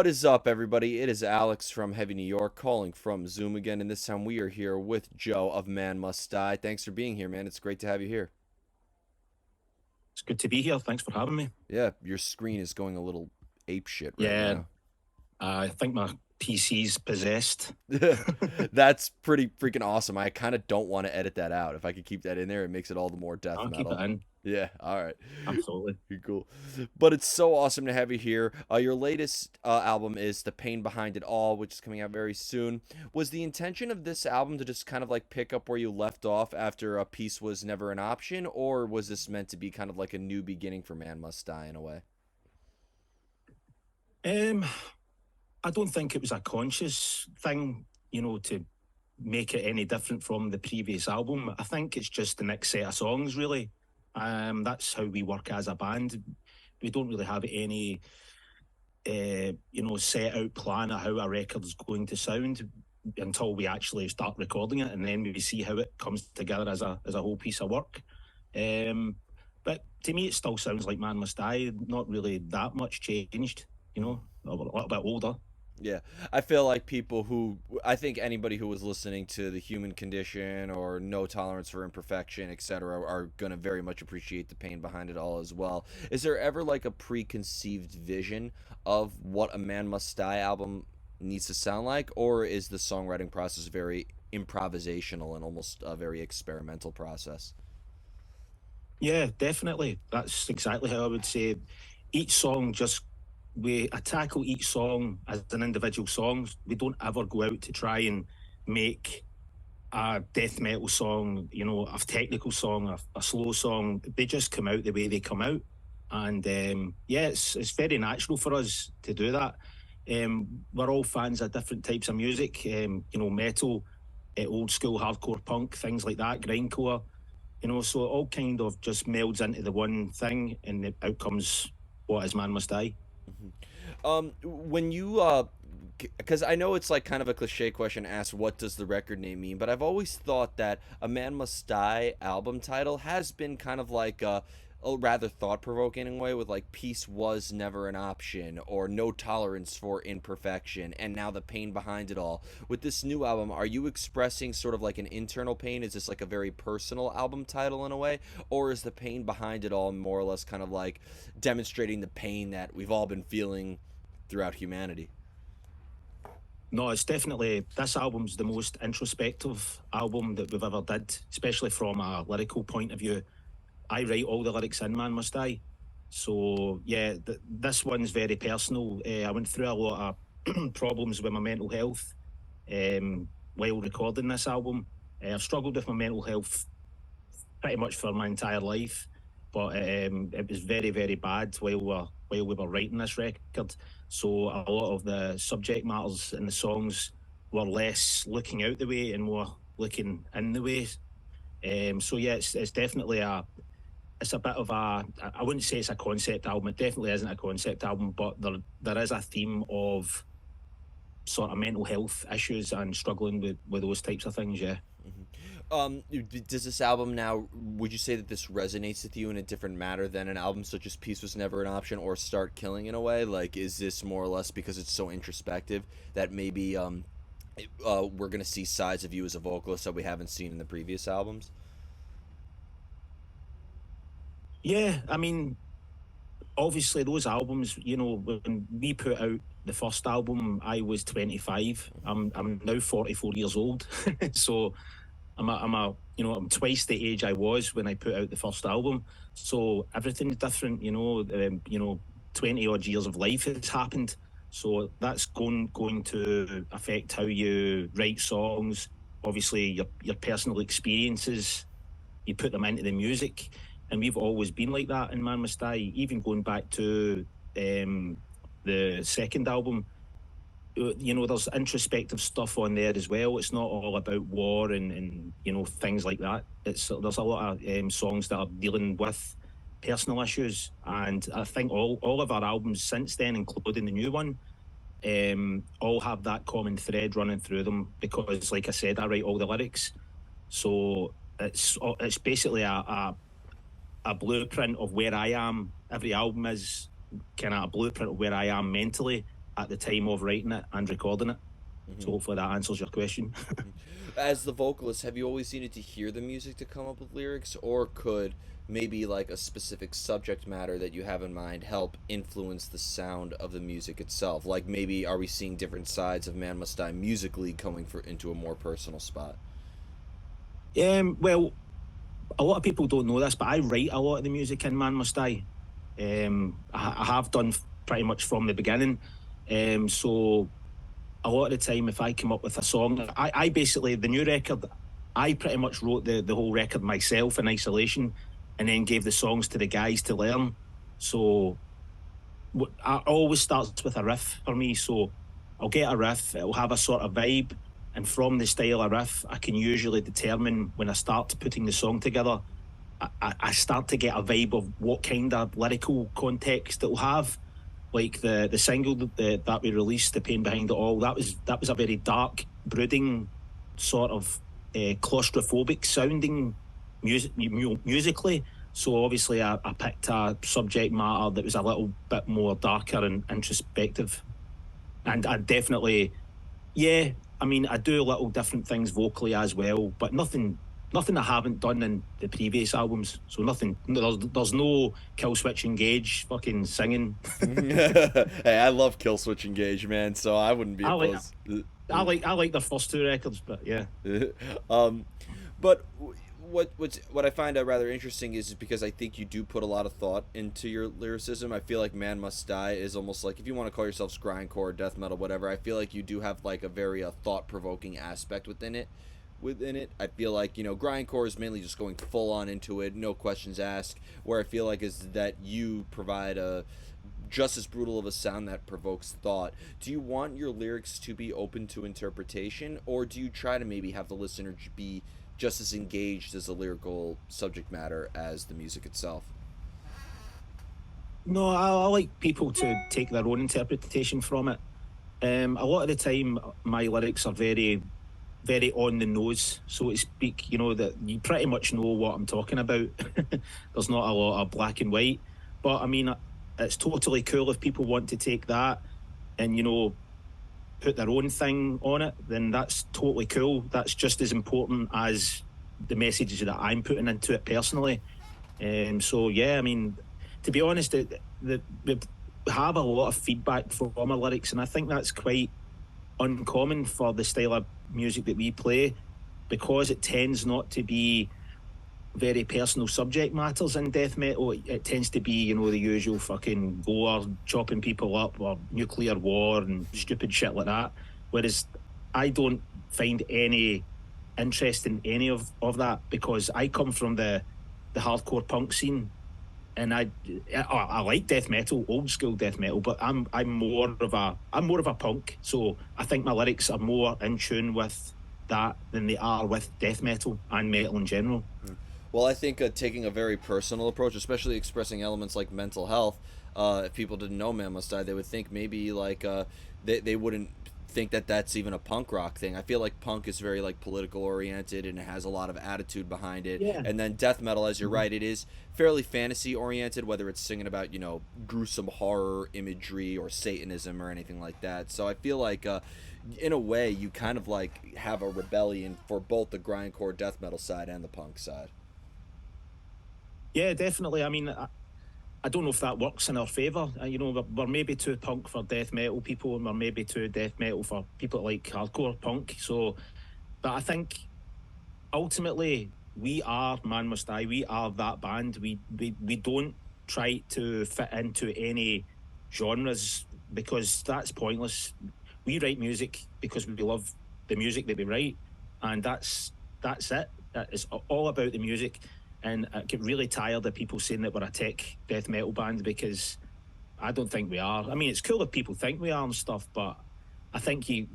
What is up, everybody? It is Alex from Heavy New York calling from Zoom again, and this time we are here with Joe of Man Must Die. Thanks for being here, man. It's great to have you here. It's good to be here. Thanks for having me. Yeah, your screen is going a little ape shit right Yeah, now. I think my PC's possessed. That's pretty freaking awesome. I kind of don't want to edit that out. If I could keep that in there, it makes it all the more death I'll keep it metal. in. Yeah, all right. Absolutely. Cool. But it's so awesome to have you here. Your latest album is The Pain Behind It All, which is coming out very soon. Was the intention of this album to just kind of like pick up where you left off after a piece was never an option, or was this meant to be kind of like a new beginning for Man Must Die in a way? Um, I don't think it was a conscious thing, to make it any different from the previous album. I think it's just the next set of songs, really. That's how we work as a band. We don't really have any, set out plan of how a record's going to sound until we actually start recording it, and then we see how it comes together as a whole piece of work. Um, but to me, it still sounds like Man Must Die. Not really that much changed, a little bit older. Yeah, I feel like I think anybody who was listening to The Human Condition or No Tolerance for Imperfection, etc., are going to very much appreciate the pain behind it all as well. Is there ever like a preconceived vision of what a Man Must Die album needs to sound like, or is the songwriting process very improvisational and almost a very experimental process? Yeah, definitely. That's exactly how I would say each song just I tackle each song as an individual song. We don't ever go out to try and make a death metal song, a technical song, a slow song. They just come out the way they come out. And yeah, it's very natural for us to do that. We're all fans of different types of music, metal, old school hardcore punk, things like that, grindcore, so it all kind of just melds into the one thing, and the outcomes what is Man Must Die. When you because I know it's like kind of a cliche question asked, what does the record name mean? But I've always thought that a Man Must Die album title has been kind of like a rather thought-provoking way, with like peace was never an option, or no tolerance for imperfection, and now the pain behind it all. With this new album, are you expressing sort of like an internal pain? Is this like a very personal album title in a way, or is the pain behind it all more or less kind of like demonstrating the pain that we've all been feeling throughout humanity? No, it's definitely, this album's the most introspective album that we've ever did, especially from a lyrical point of view. I write all the lyrics in Man Must Die. So yeah, this one's very personal. I went through a lot of problems with my mental health while recording this album. I've struggled with my mental health pretty much for my entire life, but it was very, very bad while we were writing this record. So a lot of the subject matters in the songs were less looking out the way and more looking in the way. So yeah, it's definitely it's a bit of I wouldn't say it's a concept album. It definitely isn't a concept album, but there is a theme of sort of mental health issues and struggling with those types of things. Yeah. Does this album now, would you say that this resonates with you in a different manner than an album such as Peace Was Never an Option or Start Killing in a way? Like, is this more or less because it's so introspective that maybe we're gonna see sides of you as a vocalist that we haven't seen in the previous albums? Yeah, I mean, obviously those albums, when we put out the first album, I was 25. I'm now 44 years old. So I'm twice the age I was when I put out the first album. So everything's different, 20 odd years of life has happened. So that's going to affect how you write songs. Obviously your personal experiences, you put them into the music. And we've always been like that in Man Must Die, even going back to the second album. There's introspective stuff on there as well. It's not all about war and things like that. There's a lot of songs that are dealing with personal issues, and I think all of our albums since then, including the new one, all have that common thread running through them because, like I said, I write all the lyrics, so it's basically a blueprint of where I am. Every album is kind of a blueprint of where I am mentally at the time of writing it and recording it. So Hmm. hopefully that answers your question. As the vocalist, have you always needed to hear the music to come up with lyrics, or could maybe like a specific subject matter that you have in mind help influence the sound of the music itself? Like maybe are we seeing different sides of Man Must Die musically coming for into a more personal spot? Well, a lot of people don't know this, but I write a lot of the music in Man Must Die. I have done pretty much from the beginning. So a lot of the time, if I come up with a song, I basically, the new record, I pretty much wrote the whole record myself in isolation and then gave the songs to the guys to learn. So I always starts with a riff for me. So I'll get a riff, it'll have a sort of vibe. And from the style of riff, I can usually determine when I start putting the song together, I start to get a vibe of what kind of lyrical context it'll have. Like the single that we released, "The Pain Behind It All," that was a very dark, brooding, sort of claustrophobic sounding musically. So obviously, I picked a subject matter that was a little bit more darker and introspective, and I definitely, yeah. I mean, I do little different things vocally as well, but nothing I haven't done in the previous albums. So nothing. There's no Kill Switch Engage fucking singing. Hey, I love Kill Switch Engage, man, so I wouldn't be I like opposed. I like their first two records, but yeah. um, but what I find out rather interesting is because I think you do put a lot of thought into your lyricism. I feel like Man Must Die is almost like if you want to call yourselves grindcore, death metal, whatever. I feel like you do have like a very thought provoking aspect within it. Within it, I feel like grindcore is mainly just going full on into it, no questions asked. Where I feel like is that you provide a just as brutal of a sound that provokes thought. Do you want your lyrics to be open to interpretation, or do you try to maybe have the listener be just as engaged as the lyrical subject matter as the music itself? No, I like people to take their own interpretation from it. A lot of the time, my lyrics are very, very on the nose, so to speak. You know that you pretty much know what I'm talking about. There's not a lot of black and white, but I mean, it's totally cool if people want to take that and put their own thing on it. Then that's totally cool. That's just as important as the messages that I'm putting into it personally. So yeah, I mean, to be honest, we have a lot of feedback from our lyrics, and I think that's quite uncommon for the style of music that we play because it tends not to be very personal subject matters in death metal. It tends to be, the usual fucking gore, chopping people up, or nuclear war and stupid shit like that. Whereas I don't find any interest in any of that because I come from the hardcore punk scene, and I like death metal, old school death metal, but I'm more of a punk. So I think my lyrics are more in tune with that than they are with death metal and metal in general. Well, I think taking a very personal approach, especially expressing elements like mental health, if people didn't know Man Must Die, they would think maybe like they wouldn't think that that's even a punk rock thing. I feel like punk is very like political oriented and it has a lot of attitude behind it. Yeah. And then death metal, as you're Mhm. right, it is fairly fantasy oriented, whether it's singing about gruesome horror imagery or Satanism or anything like that. So I feel like in a way you kind of like have a rebellion for both the grindcore death metal side and the punk side. Yeah, definitely. I mean, I don't know if that works in our favour. We're maybe too punk for death metal people, and we're maybe too death metal for people like hardcore punk. So, but I think ultimately we are Man Must Die. We are that band. We don't try to fit into any genres because that's pointless. We write music because we love the music that we write, and that's it. It's all about the music. And I get really tired of people saying that we're a tech death metal band because I don't think we are. I mean, it's cool if people think we are and stuff, but I think you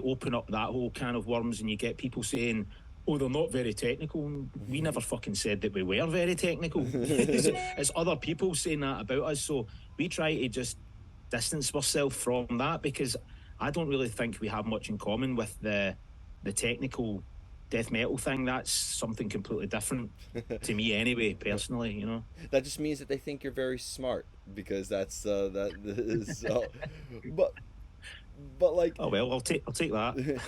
open up that whole can of worms and you get people saying, "Oh, they're not very technical." We never fucking said that we were very technical. It's other people saying that about us, so we try to just distance ourselves from that because I don't really think we have much in common with the technical death metal thing. That's something completely different to me, anyway. Personally. That just means that they think you're very smart because that's that is so. But But like, Oh well, I'll take that.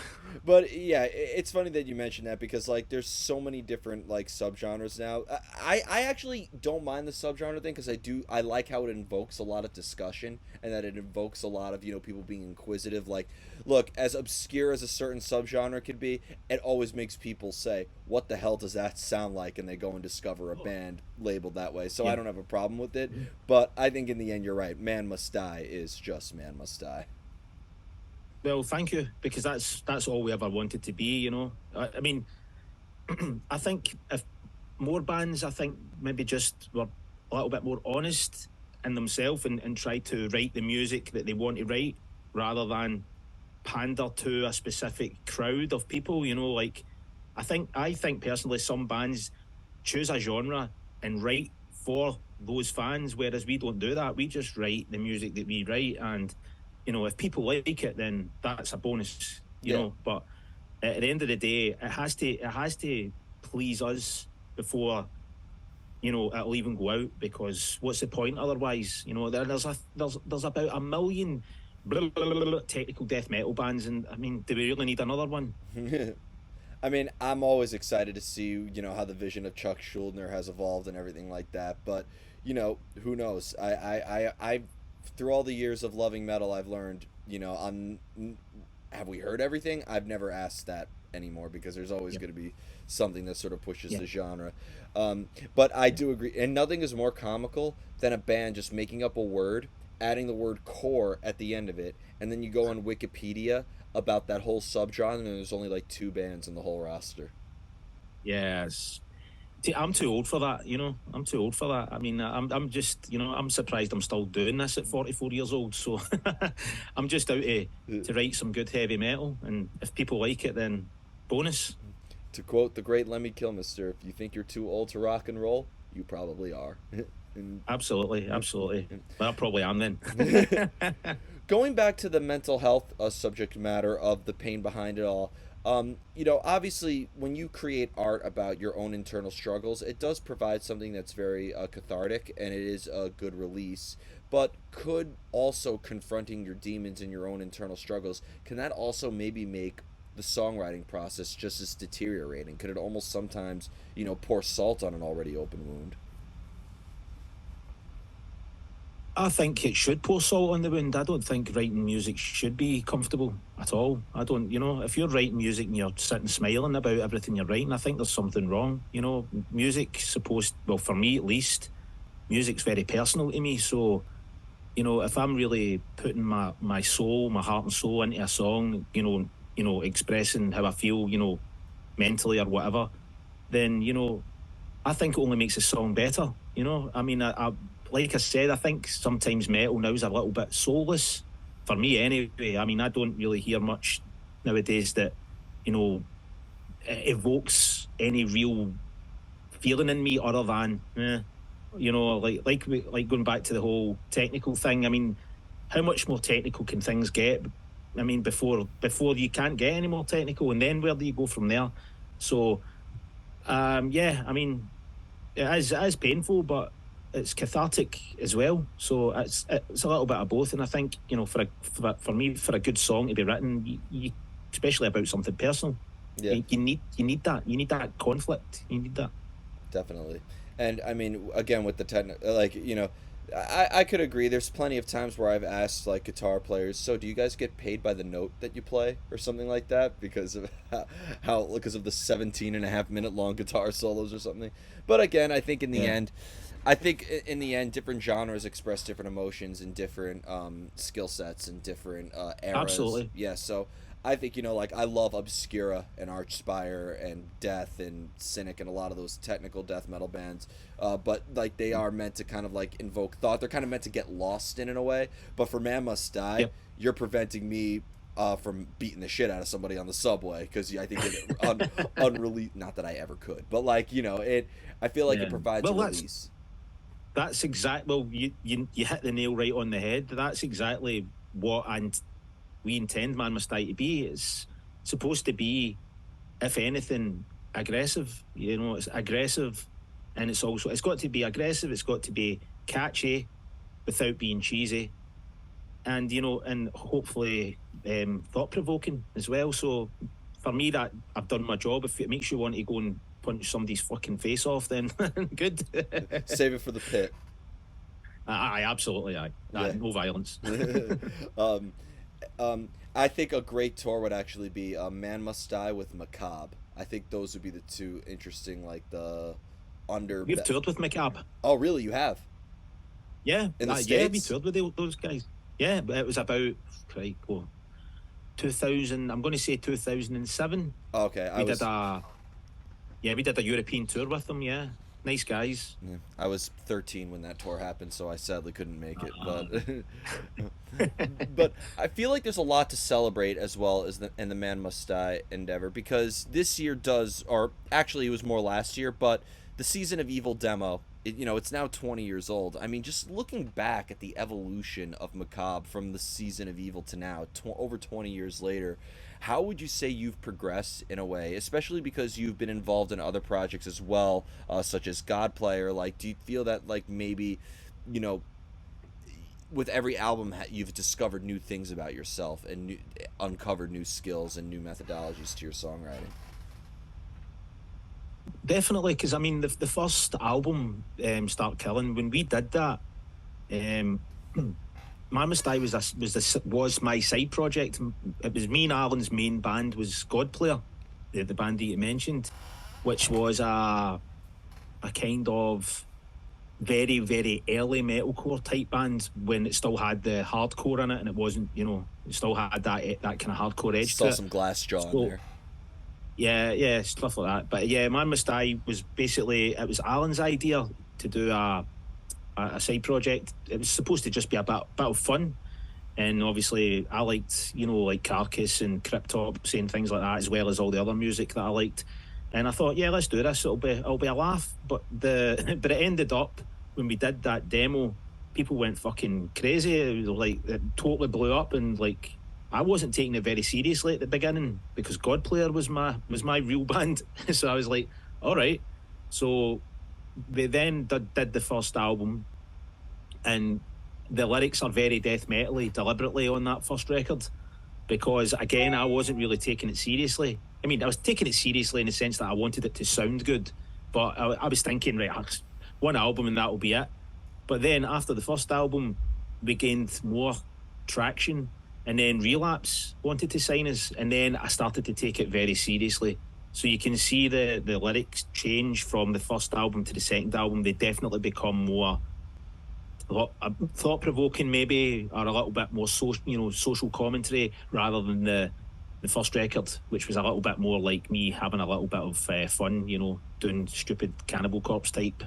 but yeah, it's funny that you mentioned that because like there's so many different like subgenres now. I actually don't mind the subgenre thing because I like how it invokes a lot of discussion and that it invokes a lot of people being inquisitive. Like, look, as obscure as a certain subgenre could be, it always makes people say, "What the hell does that sound like?" And they go and discover a band labeled that way. So I Yeah. don't have a problem with it. But I think in the end, you're right. "Man Must Die" is just "Man Must Die." Well, thank you, because that's all we ever wanted to be. I mean, I think if more bands, I think maybe just were a little bit more honest in themselves and try to write the music that they want to write rather than pander to a specific crowd of people. Like I think personally, some bands choose a genre and write for those fans, whereas we don't do that. We just write the music that we write, and if people like it, then that's a bonus. Yeah. But at the end of the day, it has to please us before it'll even go out, because what's the point otherwise? There's about a million blah, blah, blah, blah, technical death metal bands, and I mean, do we really need another one? I mean, I'm always excited to see, how the vision of Chuck Schuldiner has evolved and everything like that. But, who knows? Through all the years of loving metal, I've learned, have we heard everything? I've never asked that anymore because there's always Yep. going to be something that sort of pushes Yeah. the genre. But I do agree, and nothing is more comical than a band just making up a word, adding the word core at the end of it, and then you go on Wikipedia about that whole subgenre, and there's only like two bands in the whole roster. Yes. See, I'm too old for that. I'm too old for that. I mean, I'm just, I'm surprised I'm still doing this at 44 years old. So I'm just out to write some good heavy metal, and if people like it, then bonus. To quote the great Lemmy Kilmister, if you think you're too old to rock and roll, you probably are. And Absolutely, absolutely. Well, I probably am then. going back to the mental health subject matter of the pain behind it all, obviously when you create art about your own internal struggles, it does provide something that's very cathartic and it is a good release. But could also confronting your demons and your own internal struggles, can that also maybe make the songwriting process just as deteriorating? Could it almost sometimes, pour salt on an already open wound? I think it should pour salt on the wound. I don't think writing music should be comfortable at all. I don't, if you're writing music and you're sitting smiling about everything you're writing, I think there's something wrong. Music's supposed, well, for me at least, music's very personal to me. So, if I'm really putting my soul, my heart and soul into a song, expressing how I feel, mentally or whatever, then, I think it only makes a song better. I mean, I like I said, I think sometimes metal now is a little bit soulless for me anyway. I mean, I don't really hear much nowadays that, you know, evokes any real feeling in me other than, like going back to the whole technical thing. I mean, how much more technical can things get? I mean, before you can't get any more technical, and then where do you go from there? So, yeah, I mean, it is painful, but it's cathartic as well. So it's a little bit of both. And I think for me, for a good song to be written, especially about something personal, Yeah. you need that conflict. You need that. Definitely. And I mean, again, with the like, I could agree. There's plenty of times where I've asked like guitar players, so do you guys get paid by the note that you play or something like that because of because of the 17.5 minute long guitar solos or something. But again, I think in the Yeah, end, different genres express different emotions and different skill sets and different eras. absolutely. Yeah, so I think like I love Obscura and Archspire and Death and Cynic and a lot of those technical death metal bands. But like they are meant to kind of like invoke thought. They're kind of meant to get lost in a way. But for Man Must Die, Yep. you're preventing me from beating the shit out of somebody on the subway because I think it unreleased. Not that I ever could, but like it. I feel like it Yeah. provides a Well, that's release. that's exact. Well, you hit the nail right on the head. That's exactly what and we intend Man Must Die to be. It's supposed to be, if anything, aggressive. It's aggressive, and it's got to be aggressive. It's got to be catchy without being cheesy, and hopefully thought provoking as well. So for me, that I've done my job. If it makes you want to go and punch somebody's fucking face off, then good. Save it for the pit. Aye, absolutely, aye. Yeah. No violence. um, I think a great tour would actually be Man Must Die with Macabre. I think those would be the two interesting, like the under. We've toured with Macabre. Oh, really? You have? Yeah, In the yeah, we States? toured with those guys. Yeah, but it was about, right, well, 2000. I'm going to say 2007. Okay, We did a European tour with them. Yeah, nice guys. Yeah, I was 13 when that tour happened, so I sadly couldn't make it. But I feel like there's a lot to celebrate as well as in the Man Must Die endeavor, because this year does, or actually it was more last year, but the Season of Evil demo, it's now 20 years old. I mean, just looking back at the evolution of Macabre from the Season of Evil to now, over 20 years later, how would you say you've progressed in a way, especially because you've been involved in other projects as well, such as God Player? Like, do you feel that, like, maybe, you know, with every album you've discovered new things about yourself and uncovered new skills and new methodologies to your songwriting? Definitely, because I mean, the first album, Start Killing, when we did that, um, Man Must Die was my side project. It was me and Alan's main band was God Player, the band that you mentioned, which was a kind of very, very early metalcore type band when it still had the hardcore in it, and it wasn't, it still had that kind of hardcore edge to Saw it. some Glassjaw in there. Yeah, stuff like that. But yeah, Man Must Die was basically, it was Alan's idea to do a side project. It was supposed to just be a bit of fun. And obviously I liked, like Carcass and Cryptops and things like that, as well as all the other music that I liked. And I thought, yeah, let's do this. It'll be a laugh. But but it ended up, when we did that demo, people went fucking crazy. It was like, it totally blew up, and like, I wasn't taking it very seriously at the beginning because God Player was my real band. So I was like, all right. So they then did the first album, and the lyrics are very death metal-y deliberately on that first record, because again, I wasn't really taking it seriously. I mean, I was taking it seriously in the sense that I wanted it to sound good, but I was thinking, right, one album and that'll be it. But then after the first album, we gained more traction, and then Relapse wanted to sign us, and then I started to take it very seriously. So you can see the lyrics change from the first album to the second album. They definitely become more thought-provoking, maybe, or a little bit more social commentary, rather than the first record, which was a little bit more like me having a little bit of fun, doing stupid Cannibal Corpse type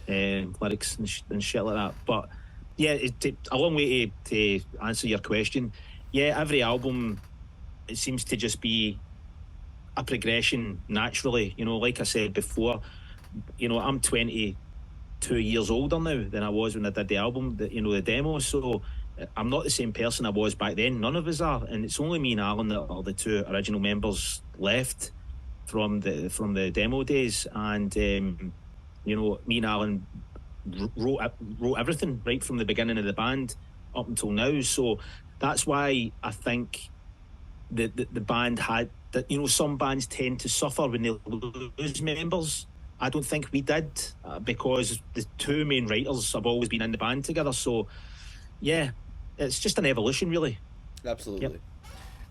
lyrics and shit like that. But yeah, it's a long way to answer your question. Yeah, every album, it seems to just be a progression naturally. Like I said before, I'm 22 years older now than I was when I did the album, the demo. So I'm not the same person I was back then. None of us are, and it's only me and Alan that are the two original members left from the demo days. And me and Alan wrote everything right from the beginning of the band up until now. So that's why I think the band had that. Some bands tend to suffer when they lose members. I don't think we did, because the two main writers have always been in the band together. So yeah, it's just an evolution, really. Absolutely. Yep.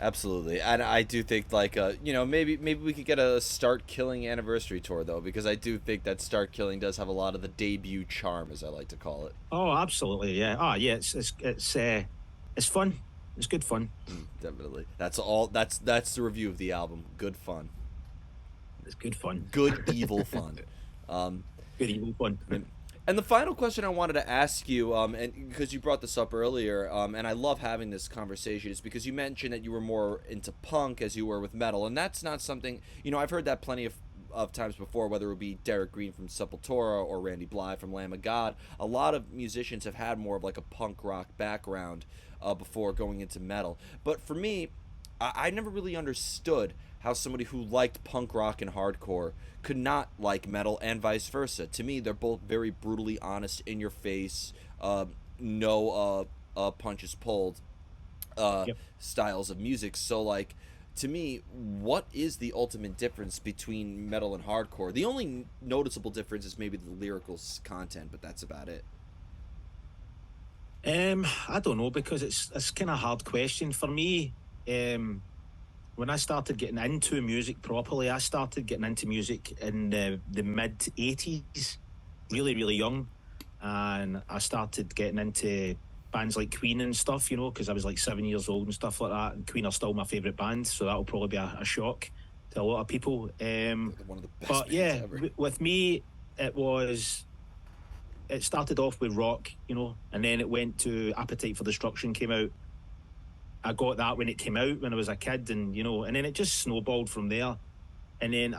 Absolutely. And I do think, like, maybe we could get a Start Killing anniversary tour, though, because I do think that Start Killing does have a lot of the debut charm, as I like to call it. Oh, absolutely, yeah. Oh, yeah, it's fun. It's good fun. Definitely. That's the review of the album. Good fun. It's good fun. Good evil fun. Good evil fun. And the final question I wanted to ask you, and because you brought this up earlier, and I love having this conversation, is because you mentioned that you were more into punk as you were with metal, and that's not something, I've heard that plenty of times before, whether it be Derek Green from Sepultura or Randy Blythe from Lamb of God. A lot of musicians have had more of like a punk rock background before going into metal. But for me, I never really understood how somebody who liked punk rock and hardcore could not like metal, and vice versa. To me, they're both very brutally honest, in your face, no punches pulled. uh, Yep. styles of music. So like, to me, what is the ultimate difference between metal and hardcore? The only noticeable difference is maybe the lyrical content, but that's about it. I don't know, because it's kind of a hard question for me. When I started getting into music properly, I started getting into music in the mid '80s, really, really young, and I started getting into bands like Queen and stuff, because I was like 7 years old and stuff like that. And Queen are still my favorite band, so that'll probably be a shock to a lot of people. They're one of the best But bands yeah, ever. with me, it was it started off with rock, and then it went to Appetite for Destruction came out. I got that when it came out when I was a kid, and and then it just snowballed from there. And then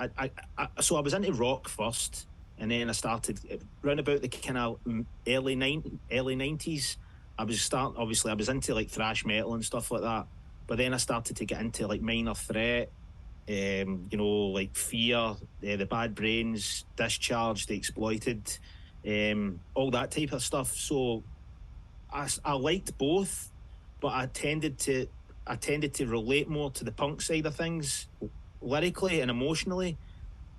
so I was into rock first, and then I started round about the kind of early '90s. Obviously I was into like thrash metal and stuff like that, but then I started to get into like Minor Threat, like Fear, the Bad Brains, Discharge, the Exploited, all that type of stuff. So I liked both, but I tended to relate more to the punk side of things lyrically and emotionally,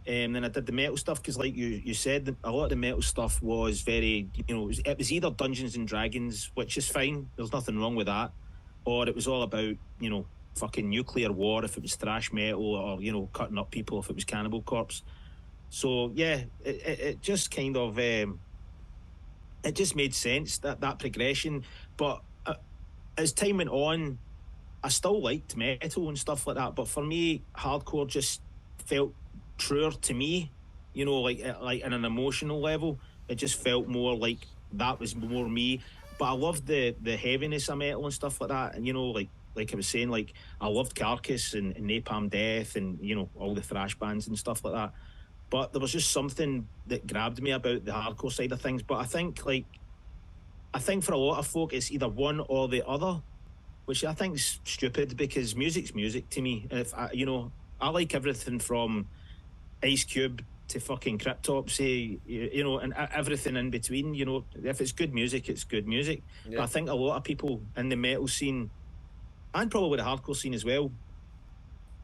than I did the metal stuff. Because, like you said, a lot of the metal stuff was very, it was either Dungeons and Dragons, which is fine. There's nothing wrong with that, or it was all about fucking nuclear war if it was thrash metal, or cutting up people if it was Cannibal Corpse. So yeah, it just kind of it just made sense, that progression. But as time went on, I still liked metal and stuff like that. But for me, hardcore just felt truer to me. Like in an emotional level, it just felt more like that was more me. But I loved the heaviness of metal and stuff like that. And like I was saying, like I loved Carcass and Napalm Death and all the thrash bands and stuff like that. But there was just something that grabbed me about the hardcore side of things. But I think for a lot of folk, it's either one or the other, which I think is stupid, because music's music to me. If I like everything from Ice Cube to fucking Cryptopsy, and everything in between. If it's good music, it's good music. But Yeah. I think a lot of people in the metal scene, and probably the hardcore scene as well,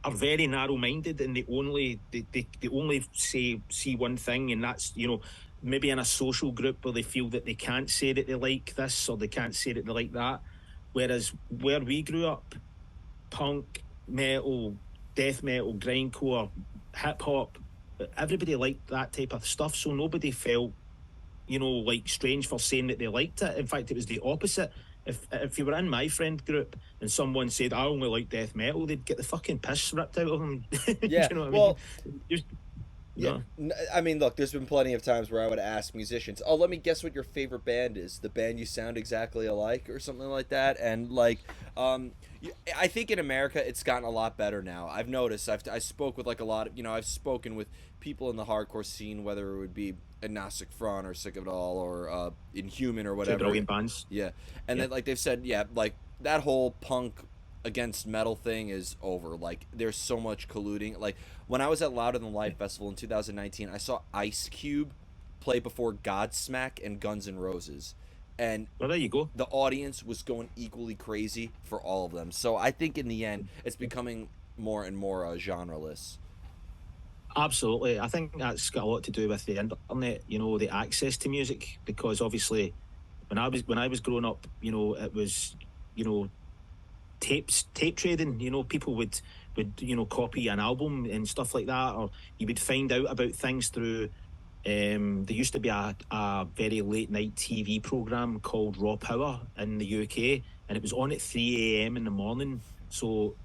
are very narrow-minded, and they only see one thing, and that's maybe in a social group where they feel that they can't say that they like this, or they can't say that they like that. Whereas where we grew up, punk, metal, death metal, grindcore, hip hop, everybody liked that type of stuff. So nobody felt, like strange for saying that they liked it. In fact, it was the opposite. If you were in my friend group and someone said I only like death metal, they'd get the fucking piss ripped out of them. Do Yeah. you know what I mean? Well, Just, yeah. I mean, look, there's been plenty of times where I would ask musicians, "Oh, let me guess what your favorite band is. The band you sound exactly alike, or something like that." And like, I think in America it's gotten a lot better now. I've noticed. I spoke with like a lot of, I've spoken with people in the hardcore scene, whether it would be Agnostic Front or Sick of It All or Inhuman or two whatever. brilliant bands. Yeah, and Yeah. then like they've said, yeah, like that whole punk against metal thing is over. Like there's so much colluding. Like when I was at Louder Than Life Festival in 2019, I saw Ice Cube play before Godsmack and Guns N' Roses, and Well, there you go. the audience was going equally crazy for all of them. So I think in the end, it's becoming more and more genreless. Absolutely. I think that's got a lot to do with the internet, the access to music, because obviously when I was growing up, it was, you know, tape trading. People would copy an album and stuff like that, or you would find out about things through. There used to be a very late night TV program called Raw Power in the UK, and it was on at 3 a.m. in the morning. So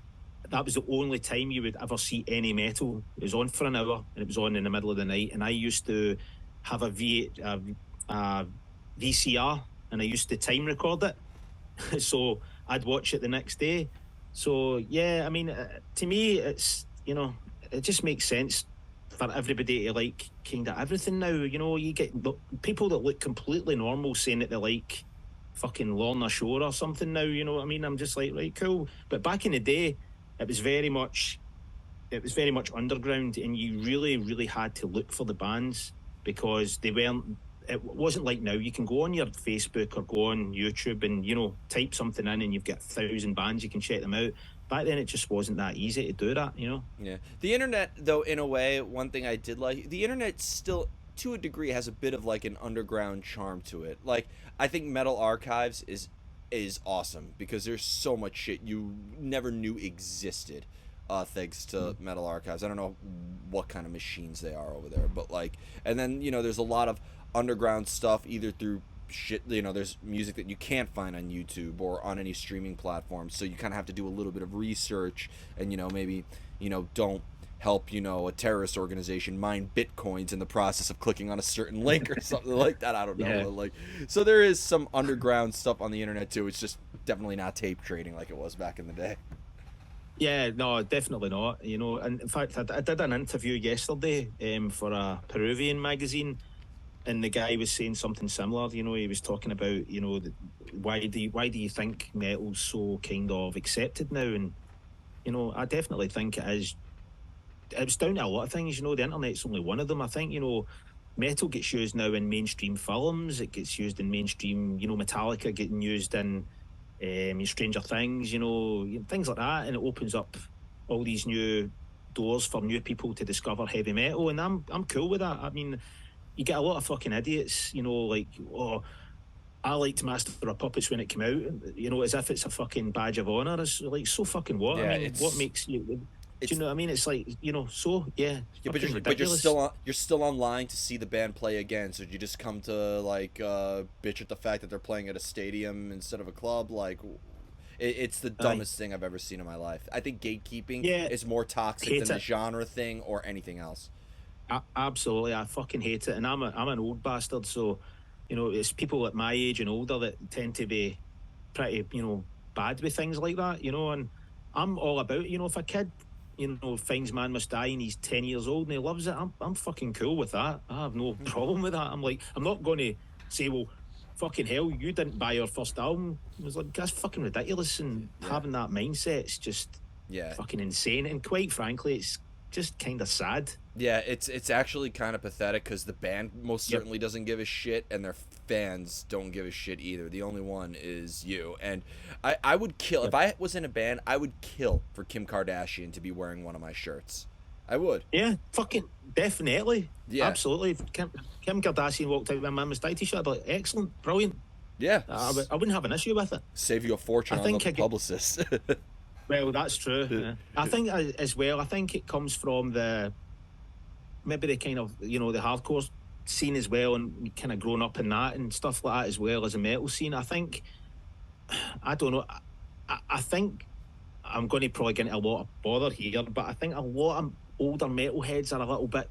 that was the only time you would ever see any metal. It was on for an hour, and it was on in the middle of the night. And I used to have a VCR, and I used to time record it, so I'd watch it the next day. So yeah, I mean, to me, it just makes sense for everybody to like kind of everything now. You get people that look completely normal saying that they like fucking Lorna Shore or something now. You know what I mean? I'm just like, right, cool. But back in the day, it was very much it was very much underground, and you really, really had to look for the bands, because they weren't. it wasn't like now. You can go on your Facebook or go on YouTube and, type something in and you've got 1,000 bands, you can check them out. Back then, it just wasn't that easy to do that. Yeah. The internet, though, in a way, one thing I did like, the internet still, to a degree, has a bit of like an underground charm to it. Like, I think Metal Archives is awesome because there's so much shit you never knew existed, thanks to Metal Archives. I don't know what kind of machines they are over there, but like, and then there's a lot of underground stuff either through shit. There's music that you can't find on YouTube or on any streaming platform, so you kind of have to do a little bit of research and maybe don't help a terrorist organization mine bitcoins in the process of clicking on a certain link or something like that. I don't know. Yeah. Like, so there is some underground stuff on the internet too. It's just definitely not tape trading like it was back in the day. Yeah, no, definitely not. And in fact, I did an interview yesterday for a Peruvian magazine, and the guy was saying something similar. He was talking about why do you think metal's so kind of accepted now? And I definitely think it is. It's down to a lot of things. The internet's only one of them. I think metal gets used now in mainstream films. It gets used in mainstream. Metallica getting used in Stranger Things. Things like that, and it opens up all these new doors for new people to discover heavy metal. And I'm cool with that. I mean, you get a lot of fucking idiots, like, oh, I liked Master of Puppets when it came out, as if it's a fucking badge of honour. It's like, so fucking what? Yeah, I mean, what makes you? Do you know what I mean? It's like, so yeah. Yeah, but you're ridiculous. still online to see the band play again. So you just come to like bitch at the fact that they're playing at a stadium instead of a club. Like, it's the dumbest thing I've ever seen in my life. I think gatekeeping is more toxic than the genre thing or anything else. Absolutely, I fucking hate it, and I'm an old bastard, so it's people at my age and older that tend to be pretty bad with things like that, and I'm all about if a kid finds Man Must Die and he's 10 years old and he loves it, I'm fucking cool with that. I have no problem with that. I'm not going to say, well, fucking hell, you didn't buy your first album. It was like, that's fucking ridiculous, and having that mindset is just fucking insane, and quite frankly, it's just kind of sad. Yeah, it's actually kind of pathetic because the band most certainly doesn't give a shit, and their fans don't give a shit either. The only one is you. And I would kill if I was in a band. I would kill for Kim Kardashian to be wearing one of my shirts. I would. Yeah, fucking definitely. Yeah, absolutely. If Kim Kardashian walked out with a Man Must Die t-shirt, I'd be like, excellent, brilliant. Yeah, I wouldn't have an issue with it. Save you a fortune on the publicist. Well, that's true. Yeah. I think as well. I think it comes from maybe the kind of the hardcore scene as well, and kind of grown up in that and stuff like that, as well as a metal scene. I think, I don't know. I think I'm going to probably get into a lot of bother here, but I think a lot of older metalheads are a little bit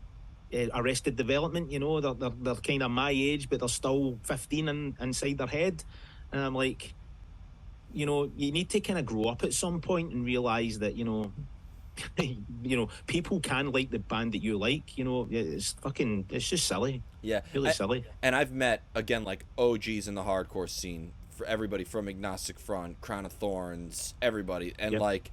Arrested Development. They're kind of my age, but they're still 15 inside their head, and I'm like, you need to kind of grow up at some point and realize that people can like the band that you like. It's just silly. Yeah, really silly. And I've met again like OGs in the hardcore scene, for everybody from Agnostic Front, Crown of Thorns, everybody, and like,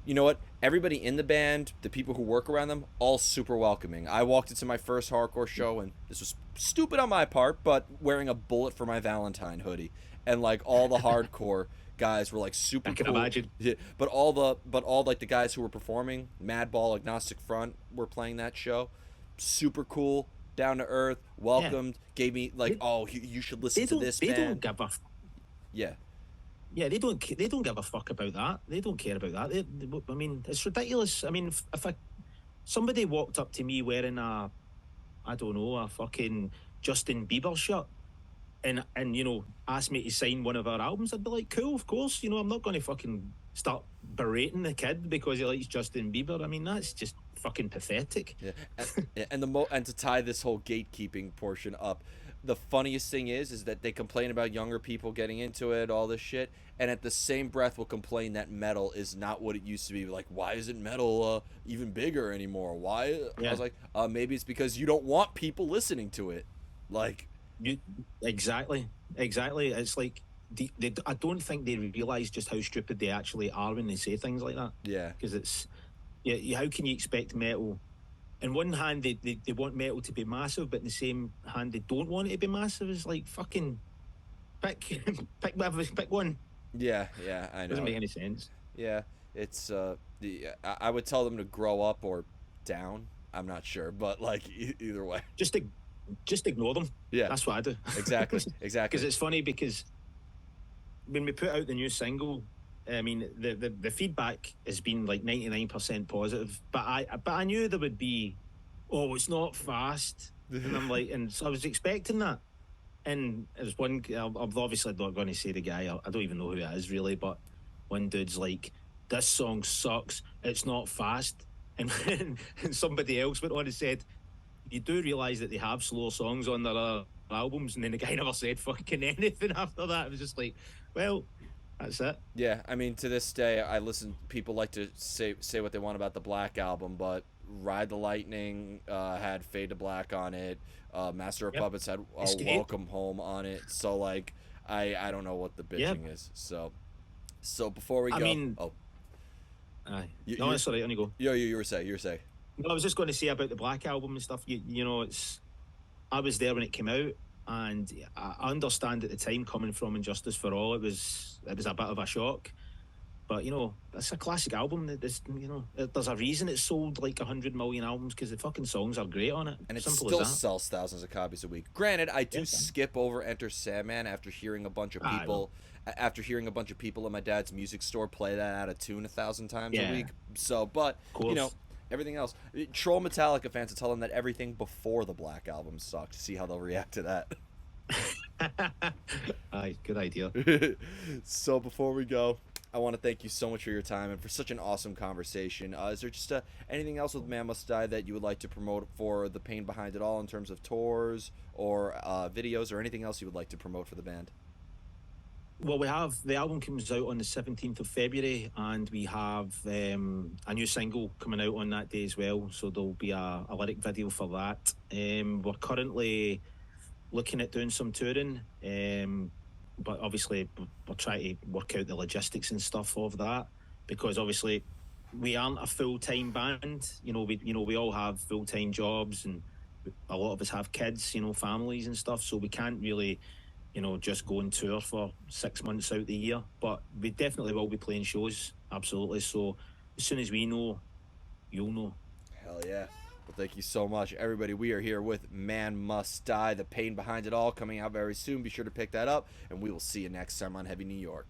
you know what? Everybody in the band, the people who work around them, all super welcoming. I walked into my first hardcore show, and this was stupid on my part, but wearing a Bullet for My Valentine hoodie, and like all the hardcore guys were like super I can cool. imagine. Yeah, but all like the guys who were performing, Madball, Agnostic Front, were playing that show. Super cool, down to earth, welcomed, gave me like, you should listen to this band. They don't give a. Yeah. Yeah, they don't give a fuck about that. They don't care about that. I mean, it's ridiculous. I mean, if somebody walked up to me wearing a fucking Justin Bieber shirt, and asked me to sign one of our albums, I'd be like, cool, of course. I'm not going to fucking start berating the kid because he likes Justin Bieber. I mean, that's just fucking pathetic. Yeah, and to tie this whole gatekeeping portion up, the funniest thing is that they complain about younger people getting into it, all this shit, and at the same breath will complain that metal is not what it used to be. Like, why isn't metal even bigger anymore? Why? I was like, maybe it's because you don't want people listening to it. Like, exactly. It's like I don't think they realise just how stupid they actually are when they say things like that. Yeah, because it's how can you expect metal in one hand they want metal to be massive, but in the same hand they don't want it to be massive. It's like fucking pick pick one. Yeah, yeah, I Doesn't know. make any sense. Yeah, it's I would tell them to grow up or down. I'm not sure, but like either way. Just just ignore them. Yeah, That's what I do. exactly, Because exactly. it's funny because when we put out the new single, I mean the feedback has been like 99% positive, but I knew there would be, oh, it's not fast, and I'm like, and so I was expecting that. And there's one, I'm obviously not going to say the guy, I don't even know who it is really, but one dude's like, this song sucks, it's not fast. And, and somebody else went on and said, you do realise that they have slower songs on their albums. And then the guy never said fucking anything after that. It was just like, well, that's it. Yeah, I mean, to this day, I listen. People like to say what they want about the Black album, but Ride the Lightning had Fade to Black on it. Master of Yep. Puppets had Escape. Welcome Home on it. So like, I don't know what the Yep. bitching is. So before we I go, mean, oh, aye. you No, it's all right, on you go. you were saying, you were saying. No, I was just going to say about the Black album and stuff. You know, it's, I was there when it came out, and I understand at the time, coming from Injustice for All, it was a bit of a shock. But you know, it's a classic album. You know, there's a reason it sold like 100 million albums, because the fucking songs are great on it. And it Simple as still that. sells thousands of copies a week. Granted, I do Yeah. skip over Enter Sandman after hearing a bunch of I know. people in my dad's music store play that out of tune 1,000 times a Yeah, week. So, but of you know, course. everything else. Troll Metallica fans to tell them that everything before the Black Album sucked. See how they'll react to that. Aye, good idea. So before we go, I want to thank you so much for your time and for such an awesome conversation. Is there just anything else with Man Must Die that you would like to promote for the pain behind it all in terms of tours or videos or anything else you would like to promote for the band? Well, we have, the album comes out on the 17th of February, and we have a new single coming out on that day as well. So there'll be a lyric video for that. We're currently looking at doing some touring, but obviously we're trying to work out the logistics and stuff of that, because obviously we aren't a full-time band. We all have full-time jobs, and a lot of us have kids, families and stuff. So we can't really, just go on tour for 6 months out the year. But we definitely will be playing shows, absolutely. So as soon as we know, you'll know. Hell yeah. Well, thank you so much, everybody. We are here with Man Must Die, the pain behind it all, coming out very soon. Be sure to pick that up, and we will see you next time on Heavy New York.